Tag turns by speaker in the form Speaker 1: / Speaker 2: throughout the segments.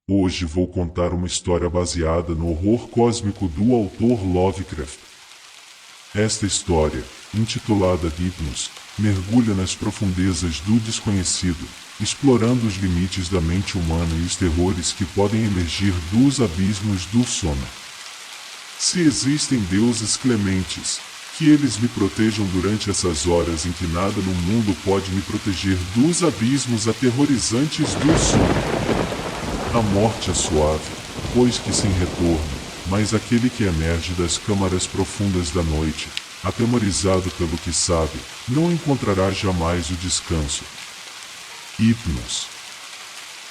Speaker 1: Hoje vou contar uma história baseada no horror cósmico do autor Lovecraft. Esta história, intitulada Hypnos, mergulha nas profundezas do desconhecido, explorando os limites da mente humana e os terrores que podem emergir dos abismos do sono. Se existem deuses clementes, que eles me protejam durante essas horas em que nada no mundo pode me proteger dos abismos aterrorizantes do sono. A morte é suave, pois que sem retorno, mas aquele que emerge das câmaras profundas da noite, atemorizado pelo que sabe, não encontrará jamais o descanso. Hypnos.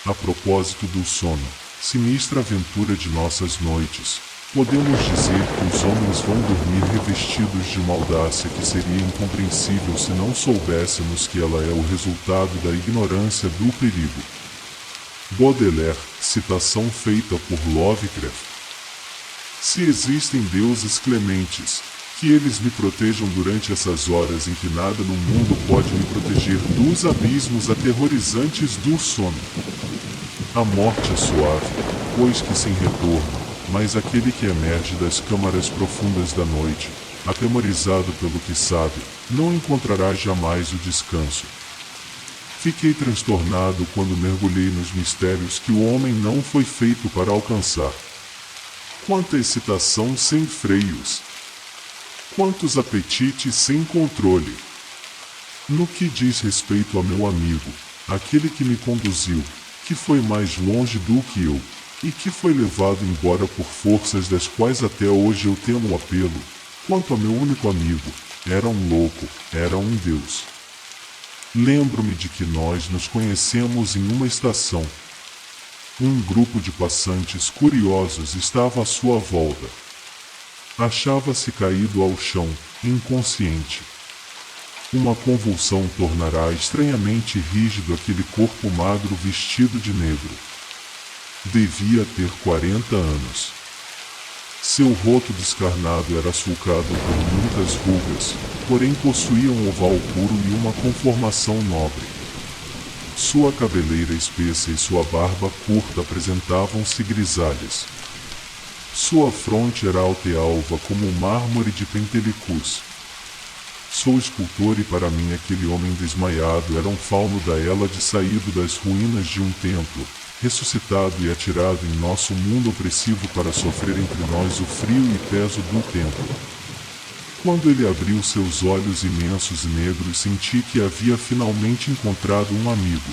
Speaker 1: A propósito do sono, sinistra aventura de nossas noites, podemos dizer que os homens vão dormir revestidos de uma audácia que seria incompreensível se não soubéssemos que ela é o resultado da ignorância do perigo. Baudelaire, citação feita por Lovecraft. Se existem deuses clementes, que eles me protejam durante essas horas em que nada no mundo pode me proteger dos abismos aterrorizantes do sono. A morte é suave, pois que sem retorno, mas aquele que emerge das câmaras profundas da noite, atemorizado pelo que sabe, não encontrará jamais o descanso. Fiquei transtornado quando mergulhei nos mistérios que o homem não foi feito para alcançar. Quanta excitação sem freios! Quantos apetites sem controle! No que diz respeito a meu amigo, aquele que me conduziu, que foi mais longe do que eu, e que foi levado embora por forças das quais até hoje eu temo apelo, quanto a meu único amigo, era um louco, era um deus. Lembro-me de que nós nos conhecemos em uma estação. Um grupo de passantes curiosos estava à sua volta. Achava-se caído ao chão, inconsciente. Uma convulsão tornará estranhamente rígido aquele corpo magro vestido de negro. Devia ter 40 anos. Seu rosto descarnado era sulcado por muitas rugas, porém possuía um oval puro e uma conformação nobre. Sua cabeleira espessa e sua barba curta apresentavam-se grisalhas. Sua fronte era alta e alva como o mármore de Pentelicus. Sou escultor e para mim aquele homem desmaiado era um fauno da Hélade saído das ruínas de um templo, ressuscitado e atirado em nosso mundo opressivo para sofrer entre nós o frio e peso do tempo. Quando ele abriu seus olhos imensos e negros, senti que havia finalmente encontrado um amigo.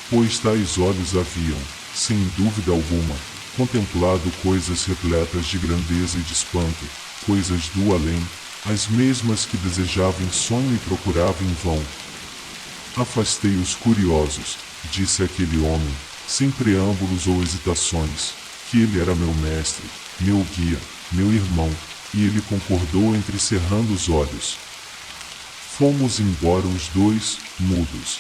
Speaker 1: Pois tais olhos haviam, sem dúvida alguma, contemplado coisas repletas de grandeza e de espanto, coisas do além, as mesmas que desejava em sonho e procurava em vão. Afastei os curiosos, disse aquele homem, sem preâmbulos ou hesitações, que ele era meu mestre, meu guia, meu irmão, e ele concordou entrecerrando os olhos. Fomos embora os dois, mudos.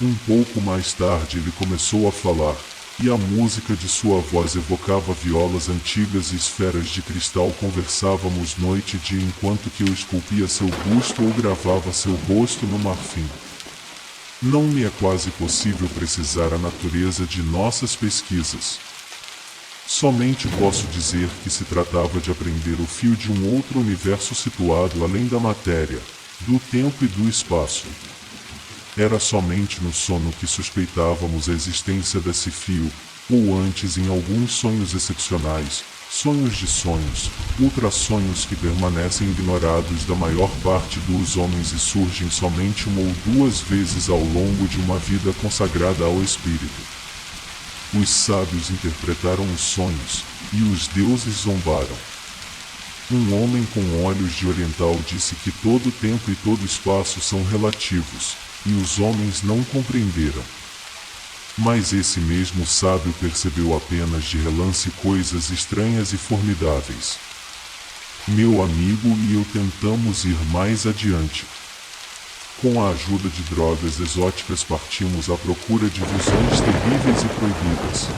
Speaker 1: Um pouco mais tarde ele começou a falar, e a música de sua voz evocava violas antigas e esferas de cristal. Conversávamos noite e dia enquanto que eu esculpia seu busto ou gravava seu rosto no marfim. Não me é quase possível precisar a natureza de nossas pesquisas. Somente posso dizer que se tratava de aprender o fio de um outro universo situado além da matéria, do tempo e do espaço. Era somente no sono que suspeitávamos a existência desse fio, ou antes em alguns sonhos excepcionais, sonhos de sonhos, ultrassonhos que permanecem ignorados da maior parte dos homens e surgem somente uma ou duas vezes ao longo de uma vida consagrada ao espírito. Os sábios interpretaram os sonhos, e os deuses zombaram. Um homem com olhos de oriental disse que todo tempo e todo espaço são relativos, e os homens não compreenderam. Mas esse mesmo sábio percebeu apenas de relance coisas estranhas e formidáveis. Meu amigo e eu tentamos ir mais adiante. Com a ajuda de drogas exóticas partimos à procura de visões terríveis e proibidas.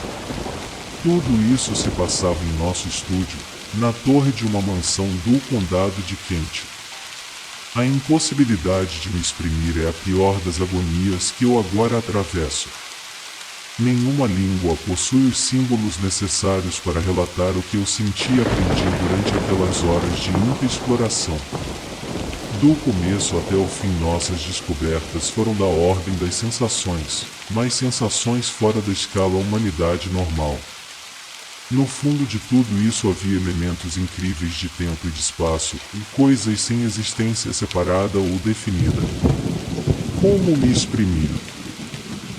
Speaker 1: Tudo isso se passava em nosso estúdio, na torre de uma mansão do condado de Kent. A impossibilidade de me exprimir é a pior das agonias que eu agora atravesso. Nenhuma língua possui os símbolos necessários para relatar o que eu senti e aprendi durante aquelas horas de ímpia exploração. Do começo até o fim, nossas descobertas foram da ordem das sensações, mas sensações fora da escala humanidade normal. No fundo de tudo isso havia elementos incríveis de tempo e de espaço, e coisas sem existência separada ou definida. Como me exprimir?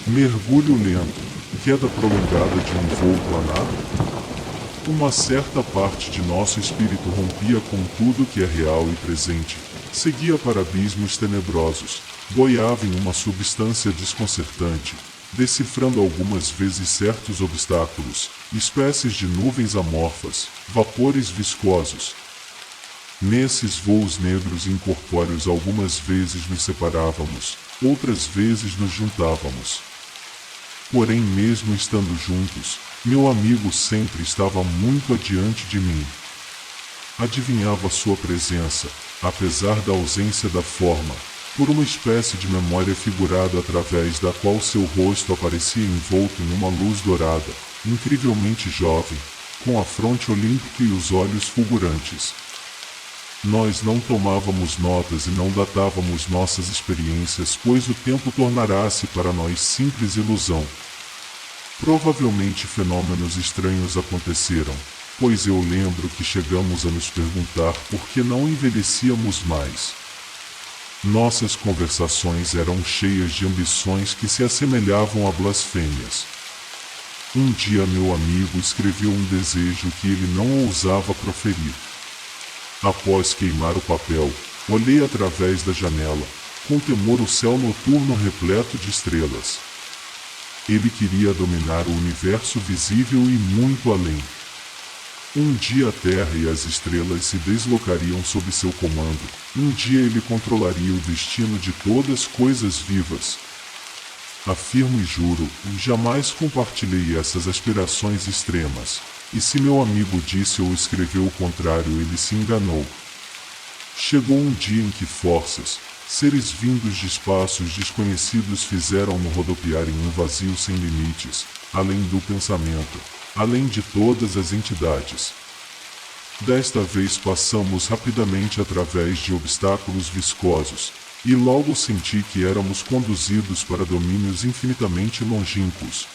Speaker 1: Mergulho lento, queda prolongada de um voo planar? Uma certa parte de nosso espírito rompia com tudo que é real e presente, seguia para abismos tenebrosos, boiava em uma substância desconcertante, decifrando algumas vezes certos obstáculos, espécies de nuvens amorfas, vapores viscosos. Nesses voos negros e incorpóreos algumas vezes nos separávamos, outras vezes nos juntávamos. Porém, mesmo estando juntos, meu amigo sempre estava muito adiante de mim. Adivinhava sua presença, apesar da ausência da forma, por uma espécie de memória figurada através da qual seu rosto aparecia envolto em uma luz dourada, incrivelmente jovem, com a fronte olímpica e os olhos fulgurantes. Nós não tomávamos notas e não datávamos nossas experiências, pois o tempo tornará-se para nós simples ilusão. Provavelmente fenômenos estranhos aconteceram, pois eu lembro que chegamos a nos perguntar por que não envelhecíamos mais. Nossas conversações eram cheias de ambições que se assemelhavam a blasfêmias. Um dia meu amigo escreveu um desejo que ele não ousava proferir. Após queimar o papel, olhei através da janela, com temor o céu noturno repleto de estrelas. Ele queria dominar o universo visível e muito além. Um dia a Terra e as estrelas se deslocariam sob seu comando. Um dia ele controlaria o destino de todas as coisas vivas. Afirmo e juro, jamais compartilhei essas aspirações extremas. E se meu amigo disse ou escreveu o contrário, ele se enganou. Chegou um dia em que forças, seres vindos de espaços desconhecidos fizeram-no rodopiar em um vazio sem limites, além do pensamento, além de todas as entidades. Desta vez passamos rapidamente através de obstáculos viscosos, e logo senti que éramos conduzidos para domínios infinitamente longínquos.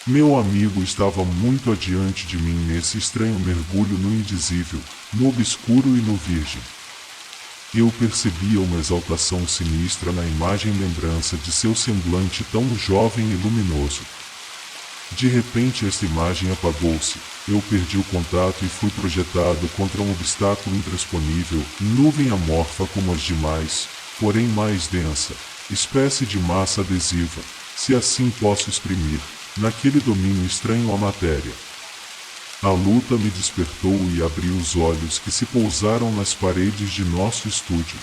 Speaker 1: Meu amigo estava muito adiante de mim nesse estranho mergulho no indizível, no obscuro e no virgem. Eu percebia uma exaltação sinistra na imagem lembrança de seu semblante tão jovem e luminoso. De repente esta imagem apagou-se, eu perdi o contato e fui projetado contra um obstáculo intransponível, nuvem amorfa como as demais, porém mais densa, espécie de massa adesiva, se assim posso exprimir, naquele domínio estranho à matéria. A luta me despertou e abriu os olhos que se pousaram nas paredes de nosso estúdio.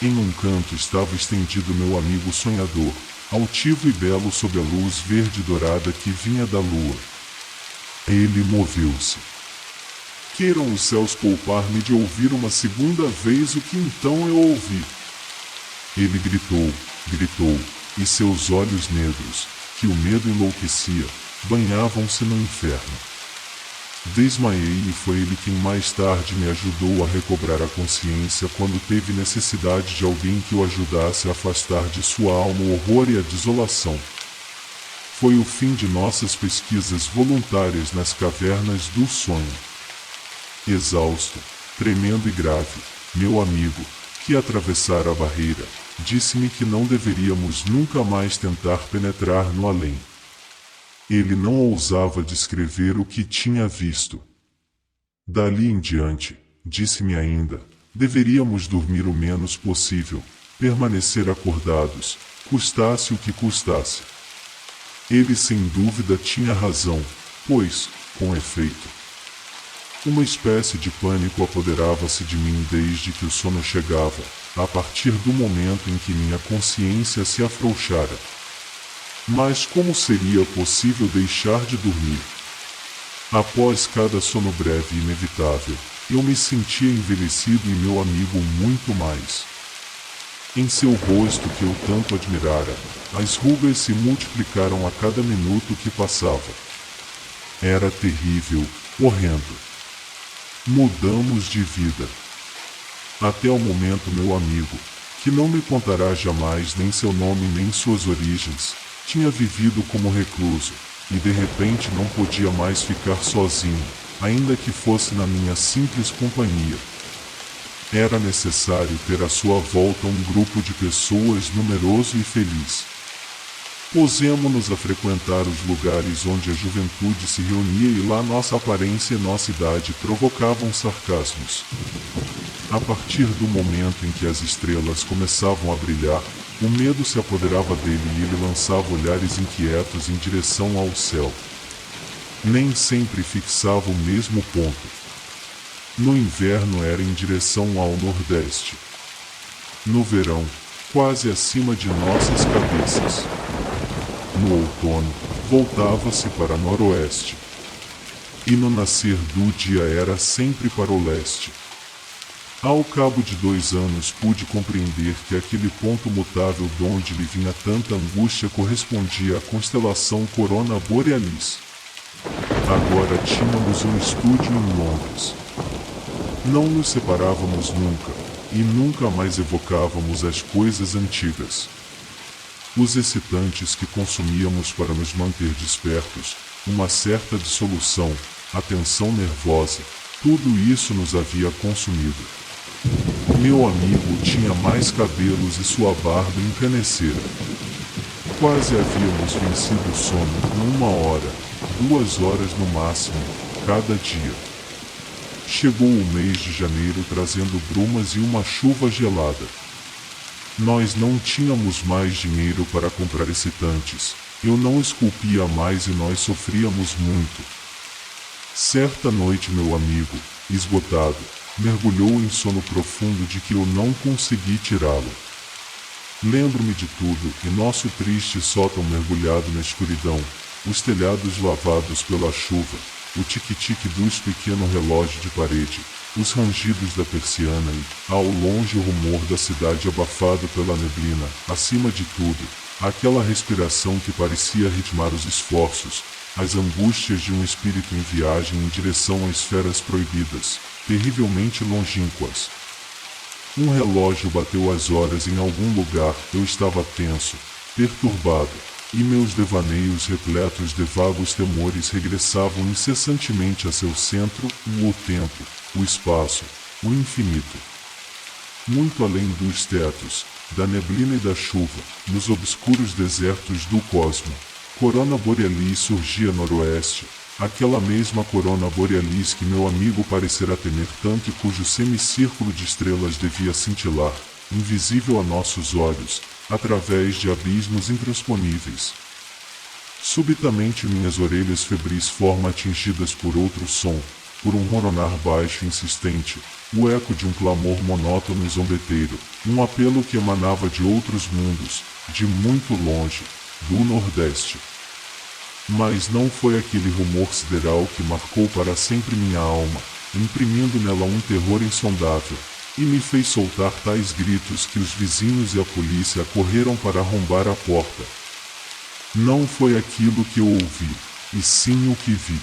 Speaker 1: Em um canto estava estendido meu amigo sonhador, altivo e belo sob a luz verde dourada que vinha da lua. Ele moveu-se. Queiram os céus poupar-me de ouvir uma segunda vez o que então eu ouvi. Ele gritou, e seus olhos negros, que o medo enlouquecia, banhavam-se no inferno. Desmaiei e foi ele quem mais tarde me ajudou a recobrar a consciência quando teve necessidade de alguém que o ajudasse a afastar de sua alma o horror e a desolação. Foi o fim de nossas pesquisas voluntárias nas cavernas do sonho. Exausto, tremendo e grave, meu amigo, que atravessara a barreira, disse-me que não deveríamos nunca mais tentar penetrar no além. Ele não ousava descrever o que tinha visto. Dali em diante, disse-me ainda, deveríamos dormir o menos possível, permanecer acordados, custasse o que custasse. Ele sem dúvida tinha razão, pois, com efeito, uma espécie de pânico apoderava-se de mim desde que o sono chegava, a partir do momento em que minha consciência se afrouxara. Mas como seria possível deixar de dormir? Após cada sono breve e inevitável, eu me sentia envelhecido e meu amigo muito mais. Em seu rosto que eu tanto admirara, as rugas se multiplicaram a cada minuto que passava. Era terrível, horrendo. Mudamos de vida. Até o momento, meu amigo, que não me contará jamais nem seu nome nem suas origens, tinha vivido como recluso, e de repente não podia mais ficar sozinho, ainda que fosse na minha simples companhia. Era necessário ter à sua volta um grupo de pessoas numeroso e feliz. Pusemo-nos a frequentar os lugares onde a juventude se reunia e lá nossa aparência e nossa idade provocavam sarcasmos. A partir do momento em que as estrelas começavam a brilhar, o medo se apoderava dele e ele lançava olhares inquietos em direção ao céu. Nem sempre fixava o mesmo ponto. No inverno era em direção ao nordeste. No verão, quase acima de nossas cabeças. No outono, voltava-se para noroeste. E no nascer do dia era sempre para o leste. Ao cabo de 2 anos pude compreender que aquele ponto mutável de onde lhe vinha tanta angústia correspondia à constelação Corona Borealis. Agora tínhamos um estúdio em Londres. Não nos separávamos nunca, e nunca mais evocávamos as coisas antigas. Os excitantes que consumíamos para nos manter despertos, uma certa dissolução, a tensão nervosa, tudo isso nos havia consumido. Meu amigo tinha mais cabelos e sua barba encanecera. Quase havíamos vencido o sono em 1 hora, 2 horas no máximo, cada dia. Chegou o mês de janeiro trazendo brumas e uma chuva gelada. Nós não tínhamos mais dinheiro para comprar excitantes, eu não esculpia mais e nós sofríamos muito. Certa noite meu amigo, esgotado, mergulhou em sono profundo de que eu não consegui tirá-lo. Lembro-me de tudo, e nosso triste sótão mergulhado na escuridão, os telhados lavados pela chuva, o tique-tique dos pequeno relógio de parede, os rangidos da persiana e, ao longe o rumor da cidade abafado pela neblina, acima de tudo, aquela respiração que parecia ritmar os esforços, as angústias de um espírito em viagem em direção a esferas proibidas, terrivelmente longínquas. Um relógio bateu as horas em algum lugar, eu estava tenso, perturbado, e meus devaneios repletos de vagos temores regressavam incessantemente a seu centro, o tempo, o espaço, o infinito. Muito além dos tetos, da neblina e da chuva, nos obscuros desertos do cosmo, Corona Borealis surgia noroeste, aquela mesma Corona Borealis que meu amigo parecera temer tanto e cujo semicírculo de estrelas devia cintilar, invisível a nossos olhos, através de abismos intransponíveis. Subitamente minhas orelhas febris foram atingidas por outro som, por um ronronar baixo e insistente, o eco de um clamor monótono e zombeteiro, um apelo que emanava de outros mundos, de muito longe, do Nordeste. Mas não foi aquele rumor sideral que marcou para sempre minha alma, imprimindo nela um terror insondável, e me fez soltar tais gritos que os vizinhos e a polícia correram para arrombar a porta. Não foi aquilo que eu ouvi, e sim o que vi.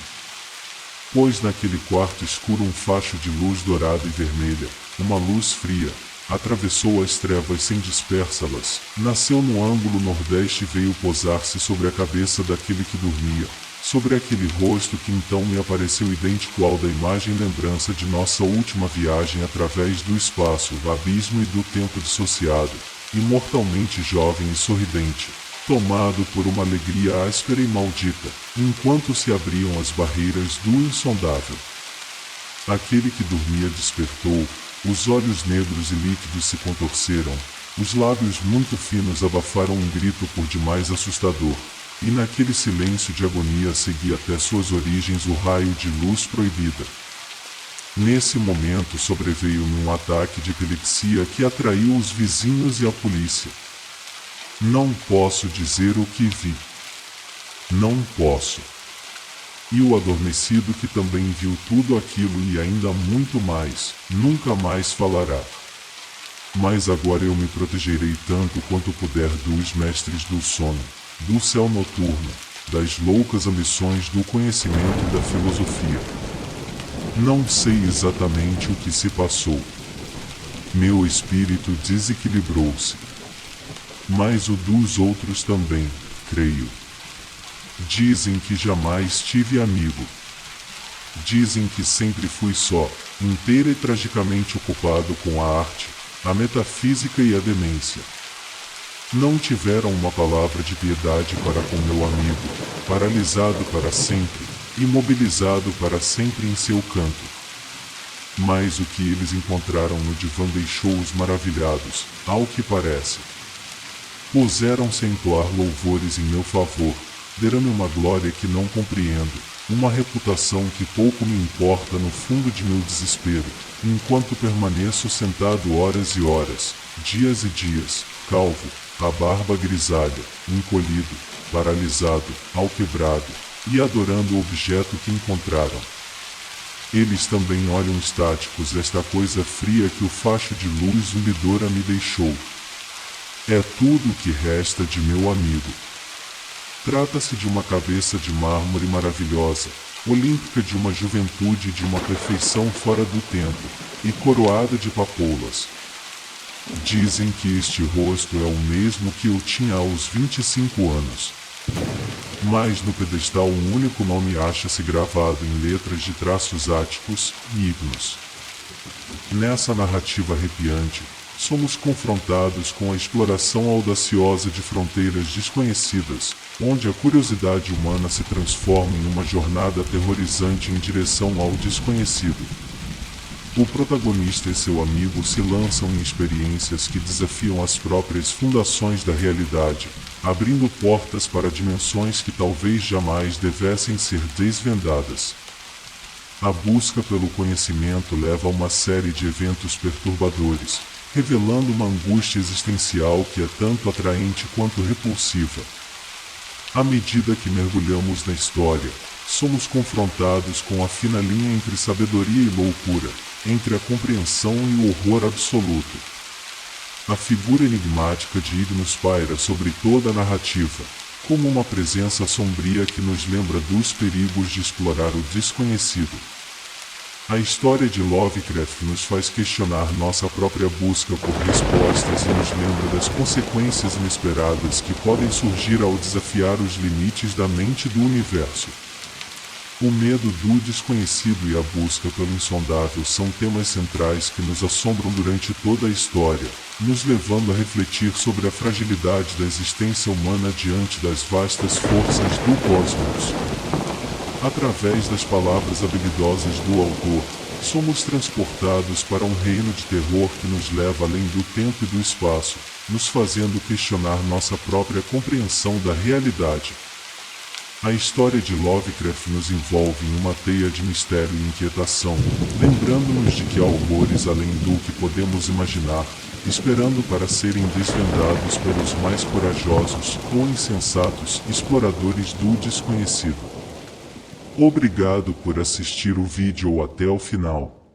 Speaker 1: Pois naquele quarto escuro um facho de luz dourada e vermelha, uma luz fria, atravessou as trevas sem dispersá-las, nasceu no ângulo nordeste e veio posar-se sobre a cabeça daquele que dormia, sobre aquele rosto que então me apareceu idêntico ao da imagem lembrança de nossa última viagem através do espaço, do abismo e do tempo dissociado, imortalmente jovem e sorridente, tomado por uma alegria áspera e maldita, enquanto se abriam as barreiras do insondável. Aquele que dormia despertou, os olhos negros e líquidos se contorceram, os lábios muito finos abafaram um grito por demais assustador, e naquele silêncio de agonia seguia até suas origens o raio de luz proibida. Nesse momento sobreveio-me um ataque de epilepsia que atraiu os vizinhos e a polícia. Não posso dizer o que vi. Não posso. E o adormecido que também viu tudo aquilo e ainda muito mais, nunca mais falará. Mas agora eu me protegerei tanto quanto puder dos mestres do sono, do céu noturno, das loucas ambições do conhecimento e da filosofia. Não sei exatamente o que se passou. Meu espírito desequilibrou-se. Mas o dos outros também, creio. Dizem que jamais tive amigo. Dizem que sempre fui só, inteira e tragicamente ocupado com a arte, a metafísica e a demência. Não tiveram uma palavra de piedade para com meu amigo, paralisado para sempre, imobilizado para sempre em seu canto. Mas o que eles encontraram no divã deixou-os maravilhados, ao que parece. Puseram-se a entoar louvores em meu favor, deram-me uma glória que não compreendo, uma reputação que pouco me importa no fundo de meu desespero, enquanto permaneço sentado horas e horas, dias e dias, calvo, a barba grisalha, encolhido, paralisado, alquebrado, e adorando o objeto que encontraram. Eles também olham estáticos esta coisa fria que o facho de luz zumbidora me deixou. É tudo o que resta de meu amigo. Trata-se de uma cabeça de mármore maravilhosa, olímpica de uma juventude e de uma perfeição fora do tempo, e coroada de papoulas. Dizem que este rosto é o mesmo que eu tinha aos 25 anos. Mas no pedestal um único nome acha-se gravado em letras de traços áticos e himnos. Nessa narrativa arrepiante, somos confrontados com a exploração audaciosa de fronteiras desconhecidas, onde a curiosidade humana se transforma em uma jornada aterrorizante em direção ao desconhecido. O protagonista e seu amigo se lançam em experiências que desafiam as próprias fundações da realidade, abrindo portas para dimensões que talvez jamais devessem ser desvendadas. A busca pelo conhecimento leva a uma série de eventos perturbadores, revelando uma angústia existencial que é tanto atraente quanto repulsiva. À medida que mergulhamos na história, somos confrontados com a fina linha entre sabedoria e loucura, entre a compreensão e o horror absoluto. A figura enigmática de Ignos paira sobre toda a narrativa, como uma presença sombria que nos lembra dos perigos de explorar o desconhecido. A história de Lovecraft nos faz questionar nossa própria busca por respostas e nos lembra das consequências inesperadas que podem surgir ao desafiar os limites da mente do universo. O medo do desconhecido e a busca pelo insondável são temas centrais que nos assombram durante toda a história, nos levando a refletir sobre a fragilidade da existência humana diante das vastas forças do cosmos. Através das palavras habilidosas do autor, somos transportados para um reino de terror que nos leva além do tempo e do espaço, nos fazendo questionar nossa própria compreensão da realidade. A história de Lovecraft nos envolve em uma teia de mistério e inquietação, lembrando-nos de que há horrores além do que podemos imaginar, esperando para serem desvendados pelos mais corajosos ou insensatos exploradores do desconhecido. Obrigado por assistir o vídeo até o final.